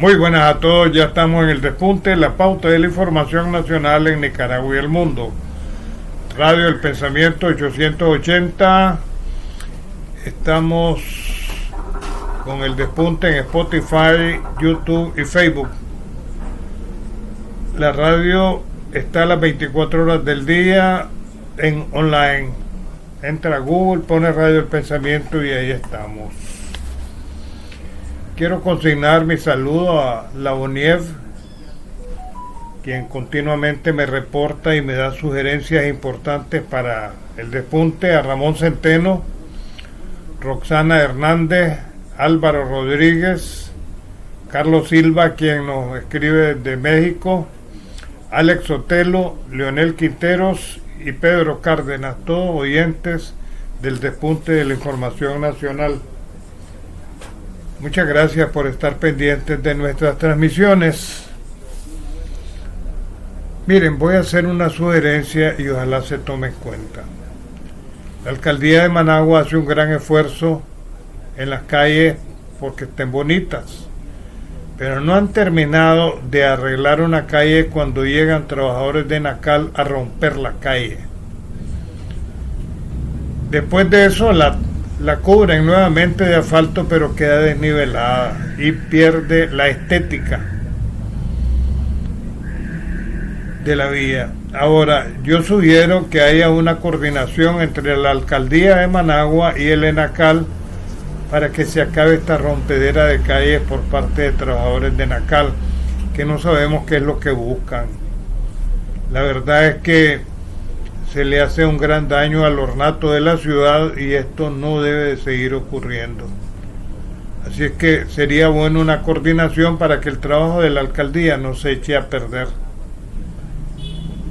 Muy buenas a todos, ya estamos en el despunte, la pauta de la información nacional en Nicaragua y el mundo. Radio El Pensamiento 880, estamos con el despunte en Spotify, YouTube y Facebook. La radio está a las 24 horas del día en online. Entra a Google, pone Radio El Pensamiento y ahí estamos. Quiero consignar mi saludo a la ONIEV, quien continuamente me reporta y me da sugerencias importantes para el despunte, a Ramón Centeno, Roxana Hernández, Álvaro Rodríguez, Carlos Silva, quien nos escribe desde México, Alex Sotelo, Leonel Quinteros y Pedro Cárdenas, todos oyentes del despunte de la información nacional. Muchas gracias por estar pendientes de nuestras transmisiones. Miren, voy a hacer una sugerencia y ojalá se tome en cuenta. La alcaldía de Managua hace un gran esfuerzo en las calles porque estén bonitas, pero no han terminado de arreglar una calle cuando llegan trabajadores de Nacal a romper la calle. Después de eso la cubren nuevamente de asfalto, pero queda desnivelada y pierde la estética de la vía. Ahora, yo sugiero que haya una coordinación entre la alcaldía de Managua y el ENACAL para que se acabe esta rompedera de calles por parte de trabajadores de Nacal, que no sabemos qué es lo que buscan. La verdad es que se le hace un gran daño al ornato de la ciudad y esto no debe de seguir ocurriendo. Así es que sería bueno una coordinación para que el trabajo de la alcaldía no se eche a perder,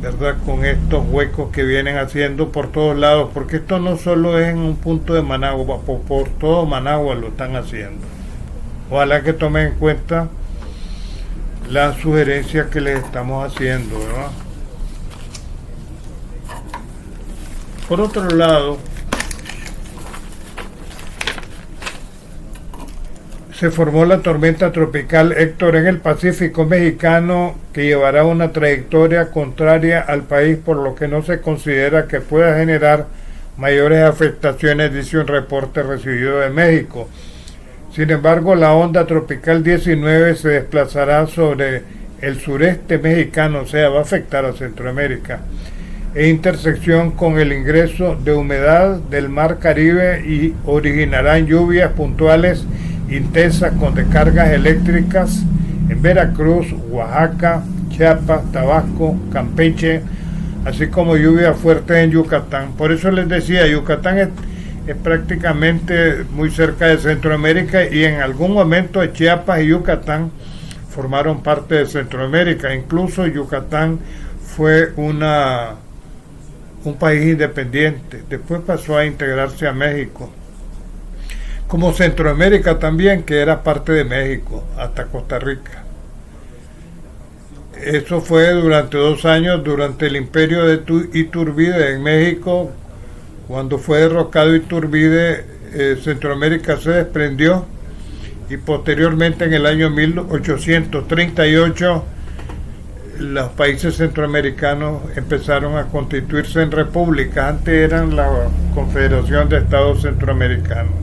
¿verdad? Con estos huecos que vienen haciendo por todos lados, porque esto no solo es en un punto de Managua, por todo Managua lo están haciendo. Ojalá que tomen en cuenta las sugerencias que les estamos haciendo, ¿verdad? Por otro lado, se formó la tormenta tropical Héctor en el Pacífico mexicano, que llevará una trayectoria contraria al país, por lo que no se considera que pueda generar mayores afectaciones, dice un reporte recibido de México. Sin embargo, la onda tropical 19 se desplazará sobre el sureste mexicano, o sea, va a afectar a Centroamérica, e intersección con el ingreso de humedad del mar Caribe, y originarán lluvias puntuales intensas con descargas eléctricas en Veracruz, Oaxaca, Chiapas, Tabasco, Campeche, así como lluvias fuertes en Yucatán. Por eso les decía, Yucatán es prácticamente muy cerca de Centroamérica, y en algún momento Chiapas y Yucatán formaron parte de Centroamérica. Incluso Yucatán fue un país independiente, después pasó a integrarse a México, como Centroamérica también, que era parte de México, hasta Costa Rica. Eso fue durante 2 años, durante el imperio de Iturbide en México. Cuando fue derrocado Iturbide, Centroamérica se desprendió, y posteriormente en el año 1838 los países centroamericanos empezaron a constituirse en repúblicas. Antes eran la Confederación de Estados Centroamericanos.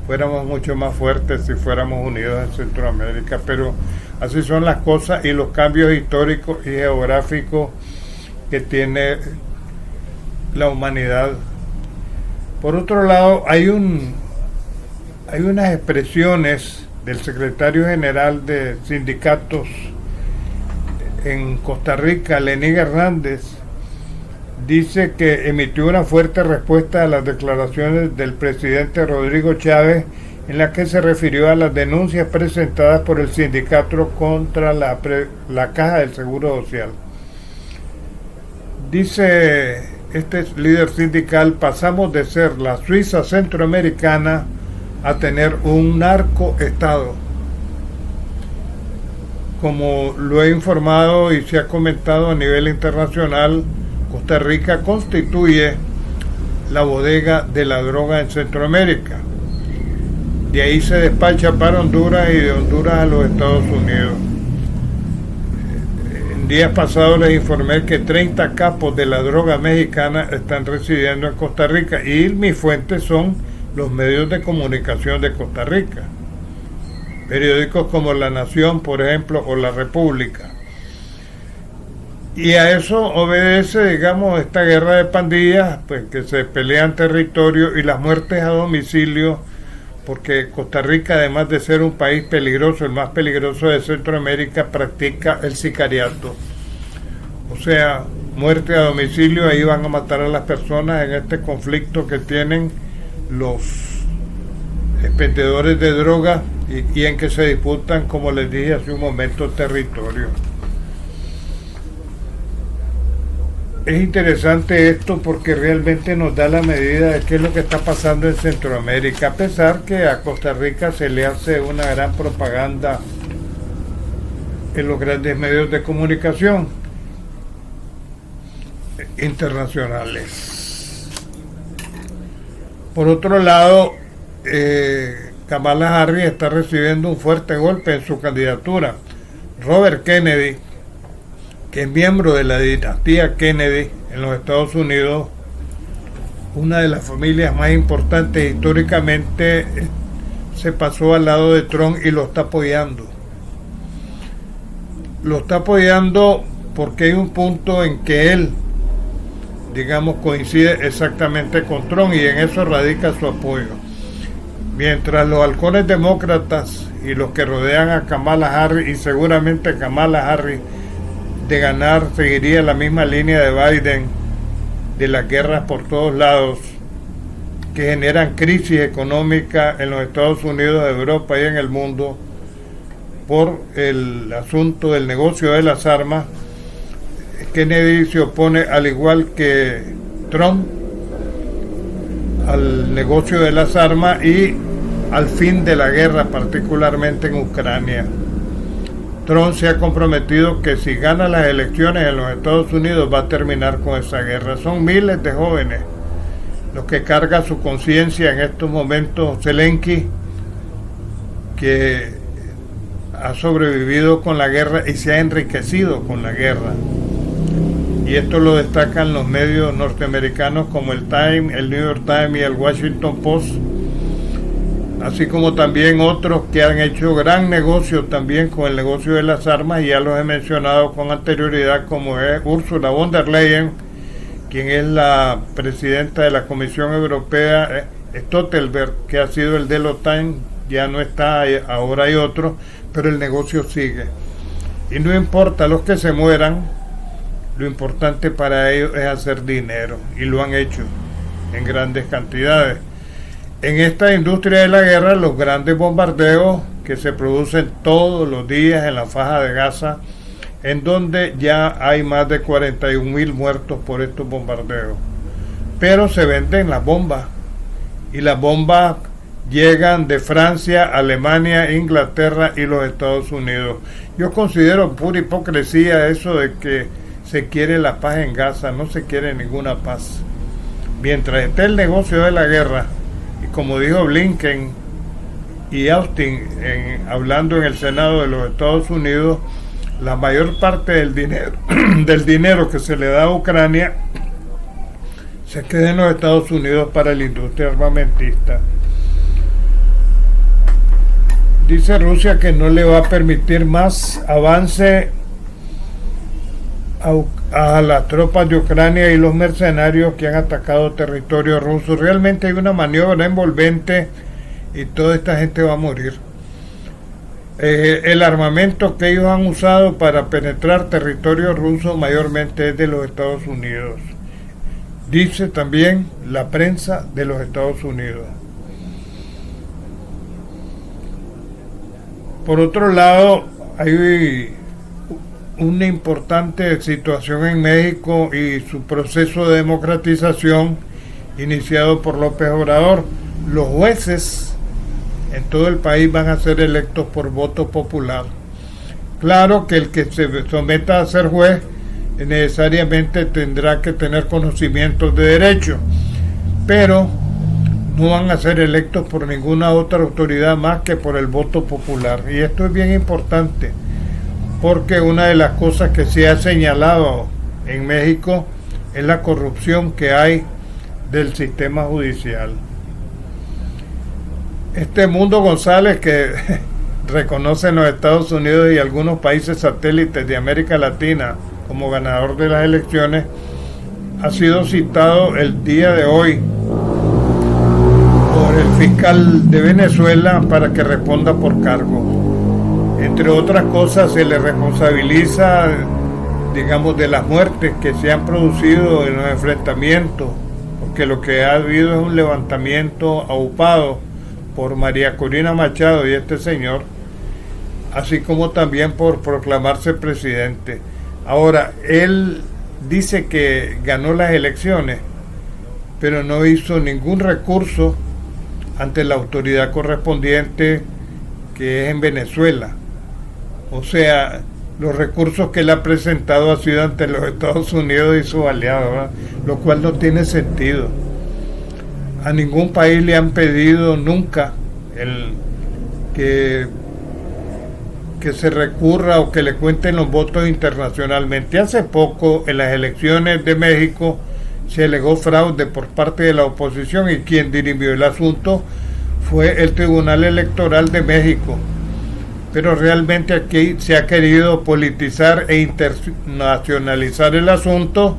Fuéramos mucho más fuertes si fuéramos unidos en Centroamérica, pero así son las cosas y los cambios históricos y geográficos que tiene la humanidad. Por otro lado, hay unas expresiones del secretario general de sindicatos en Costa Rica, Lenín Hernández. Dice que emitió una fuerte respuesta a las declaraciones del presidente Rodrigo Chávez, en la que se refirió a las denuncias presentadas por el sindicato contra la Caja del Seguro Social. Dice este líder sindical: pasamos de ser la Suiza centroamericana a tener un narcoestado. Como lo he informado y se ha comentado a nivel internacional, Costa Rica constituye la bodega de la droga en Centroamérica. De ahí se despacha para Honduras y de Honduras a los Estados Unidos. En días pasados les informé que 30 capos de la droga mexicana están residiendo en Costa Rica y mis fuentes son los medios de comunicación de Costa Rica. Periódicos como La Nación, por ejemplo, o La República. Y a eso obedece, digamos, esta guerra de pandillas, pues que se pelean territorio y las muertes a domicilio, porque Costa Rica, además de ser un país peligroso, el más peligroso de Centroamérica, practica el sicariato. O sea, muerte a domicilio, ahí van a matar a las personas en este conflicto que tienen los expendedores de droga y en que se disputan, como les dije hace un momento, territorio. Es interesante esto porque realmente nos da la medida de qué es lo que está pasando en Centroamérica, a pesar que a Costa Rica se le hace una gran propaganda en los grandes medios de comunicación internacionales. Por otro lado, Kamala Harris está recibiendo un fuerte golpe en su candidatura. Robert Kennedy, que es miembro de la dinastía Kennedy en los Estados Unidos, una de las familias más importantes históricamente, se pasó al lado de Trump y lo está apoyando. Lo está apoyando porque hay un punto en que él, digamos, coincide exactamente con Trump y en eso radica su apoyo. Mientras los halcones demócratas y los que rodean a Kamala Harris, y seguramente Kamala Harris de ganar seguiría la misma línea de Biden, de las guerras por todos lados que generan crisis económica en los Estados Unidos, Europa y en el mundo por el asunto del negocio de las armas. Kennedy se opone, al igual que Trump, al negocio de las armas y al fin de la guerra, particularmente en Ucrania. Trump se ha comprometido que si gana las elecciones en los Estados Unidos va a terminar con esa guerra. Son miles de jóvenes los que carga su conciencia en estos momentos. Zelensky, que ha sobrevivido con la guerra y se ha enriquecido con la guerra. Y esto lo destacan los medios norteamericanos como el Time, el New York Times y el Washington Post, así como también otros que han hecho gran negocio también con el negocio de las armas, y ya los he mencionado con anterioridad, como es Ursula von der Leyen, quien es la presidenta de la Comisión Europea, Stoltenberg, que ha sido el de la OTAN, ya no está, ahora hay otro, pero el negocio sigue. Y no importa los que se mueran, lo importante para ellos es hacer dinero, y lo han hecho en grandes cantidades. En esta industria de la guerra, los grandes bombardeos que se producen todos los días en la Faja de Gaza, en donde ya hay más de 41,000 muertos por estos bombardeos. Pero se venden las bombas, y las bombas llegan de Francia, Alemania, Inglaterra y los Estados Unidos. Yo considero pura hipocresía eso de que se quiere la paz en Gaza. No se quiere ninguna paz. Mientras esté el negocio de la guerra, y como dijo Blinken y Austin hablando en el Senado de los Estados Unidos, la mayor parte del dinero que se le da a Ucrania se queda en los Estados Unidos para la industria armamentista. Dice Rusia que no le va a permitir más avance a las tropas de Ucrania y los mercenarios que han atacado territorio ruso. Realmente hay una maniobra envolvente y toda esta gente va a morir. El armamento que ellos han usado para penetrar territorio ruso mayormente es de los Estados Unidos. Dice también la prensa de los Estados Unidos. Por otro lado, hay una importante situación en México y su proceso de democratización iniciado por López Obrador. Los jueces en todo el país van a ser electos por voto popular. Claro que el que se someta a ser juez necesariamente tendrá que tener conocimientos de derecho, pero no van a ser electos por ninguna otra autoridad más que por el voto popular. Y esto es bien importante, porque una de las cosas que se ha señalado en México es la corrupción que hay del sistema judicial. Este Mundo González, que reconocen los Estados Unidos y algunos países satélites de América Latina como ganador de las elecciones, ha sido citado el día de hoy por el fiscal de Venezuela para que responda por cargo. Entre otras cosas, se le responsabiliza, digamos, de las muertes que se han producido en los enfrentamientos, porque lo que ha habido es un levantamiento aupado por María Corina Machado y este señor, así como también por proclamarse presidente. Ahora, él dice que ganó las elecciones, pero no hizo ningún recurso ante la autoridad correspondiente, que es en Venezuela. O sea, los recursos que él ha presentado ha sido ante los Estados Unidos y sus aliados, ¿verdad? Lo cual no tiene sentido. A ningún país le han pedido nunca que se recurra o que le cuenten los votos internacionalmente. Hace poco, en las elecciones de México, se alegó fraude por parte de la oposición, y quien dirimió el asunto fue el Tribunal Electoral de México. Pero realmente aquí se ha querido politizar e internacionalizar el asunto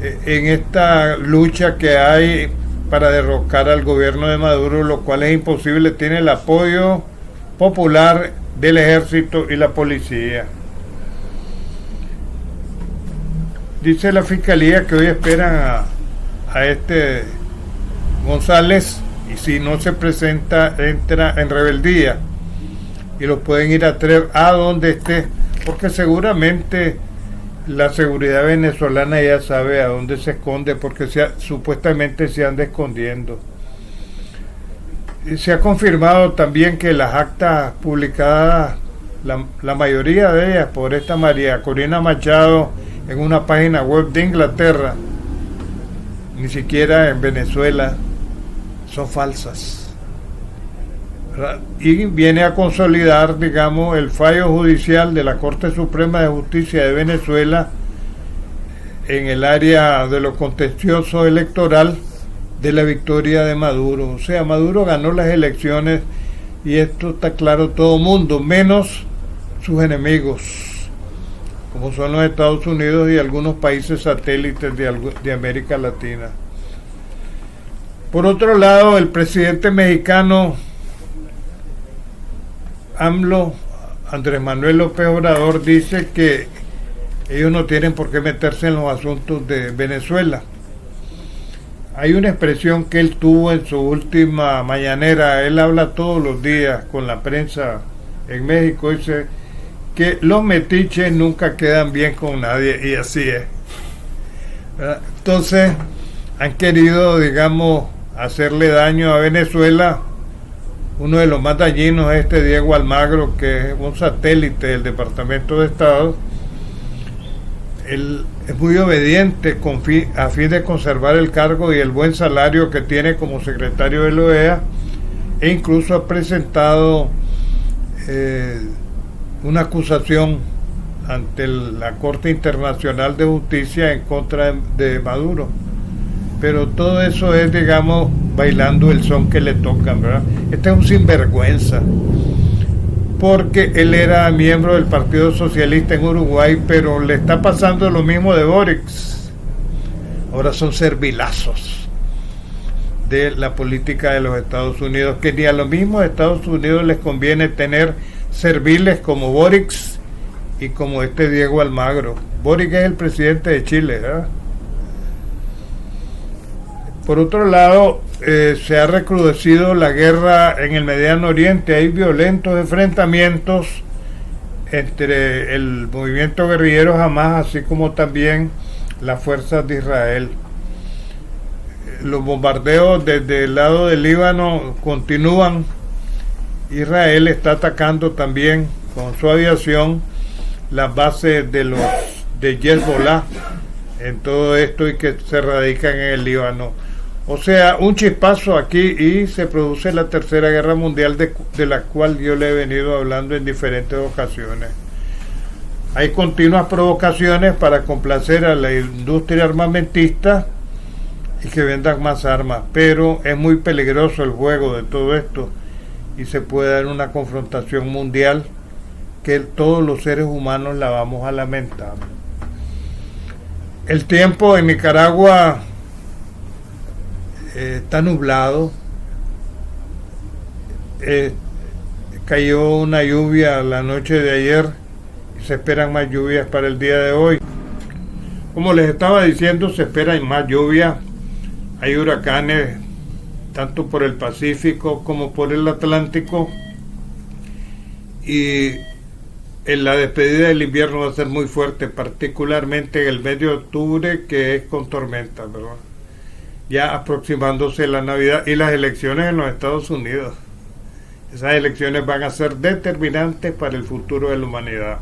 en esta lucha que hay para derrocar al gobierno de Maduro, lo cual es imposible. Tiene el apoyo popular del ejército y la policía. Dice la fiscalía que hoy esperan a este González, y si no se presenta, entra en rebeldía y lo pueden ir a traer a donde esté, porque seguramente la seguridad venezolana ya sabe a dónde se esconde, porque supuestamente se anda escondiendo. Y se ha confirmado también que las actas publicadas, la mayoría de ellas por esta María Corina Machado, en una página web de Inglaterra, ni siquiera en Venezuela, son falsas, ¿verdad? Y viene a consolidar, digamos, el fallo judicial de la Corte Suprema de Justicia de Venezuela en el área de lo contencioso electoral de la victoria de Maduro. O sea, Maduro ganó las elecciones, y esto está claro todo mundo, menos sus enemigos, como son los Estados Unidos y algunos países satélites de América Latina. Por otro lado, el presidente mexicano AMLO, Andrés Manuel López Obrador, dice que ellos no tienen por qué meterse en los asuntos de Venezuela. Hay una expresión que él tuvo en su última mañanera. Él habla todos los días con la prensa en México, dice que los metiches nunca quedan bien con nadie, y así es, ¿verdad? Entonces han querido, digamos, hacerle daño a Venezuela. Uno de los más dañinos es este Diego Almagro, que es un satélite del Departamento de Estado. Él es muy obediente a fin de conservar el cargo y el buen salario que tiene como secretario de la OEA, e incluso ha presentado una acusación ante la Corte Internacional de Justicia en contra de Maduro. Pero todo eso es, digamos, bailando el son que le tocan, ¿verdad? Este es un sinvergüenza, porque él era miembro del Partido Socialista en Uruguay, pero le está pasando lo mismo de Boric. Ahora son servilazos de la política de los Estados Unidos, que ni a los mismos Estados Unidos les conviene tener serviles como Boric y como este Diego Almagro. Boric es el presidente de Chile, ¿verdad? Por otro lado, se ha recrudecido la guerra en el Mediano Oriente. Hay violentos enfrentamientos entre el movimiento guerrillero Hamas, así como también las fuerzas de Israel. Los bombardeos desde el lado del Líbano continúan. Israel está atacando también con su aviación las bases de Hezbollah en todo esto, y que se radican en el Líbano. O sea, un chispazo aquí y se produce la tercera guerra mundial de la cual yo le he venido hablando en diferentes ocasiones. Hay continuas provocaciones para complacer a la industria armamentista y que vendan más armas, pero es muy peligroso el juego de todo esto y se puede dar una confrontación mundial que todos los seres humanos la vamos a lamentar. El tiempo en Nicaragua está nublado, cayó una lluvia la noche de ayer y se esperan más lluvias para el día de hoy. Como les estaba diciendo, se esperan más lluvias, hay huracanes tanto por el Pacífico como por el Atlántico y en la despedida del invierno va a ser muy fuerte, particularmente en el mes de octubre, que es con tormentas, ¿verdad? Ya aproximándose la Navidad y las elecciones en los Estados Unidos. Esas elecciones van a ser determinantes para el futuro de la humanidad.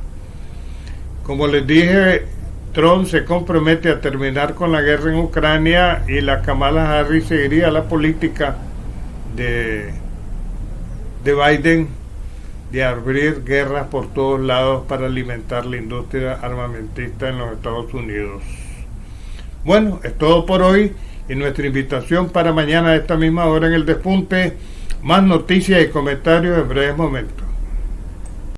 Como les dije, Trump se compromete a terminar con la guerra en Ucrania y la Kamala Harris seguiría la política de Biden de abrir guerras por todos lados para alimentar la industria armamentista en los Estados Unidos. Bueno, es todo por hoy y nuestra invitación para mañana a esta misma hora en El Despunte. Más noticias y comentarios en breves momentos.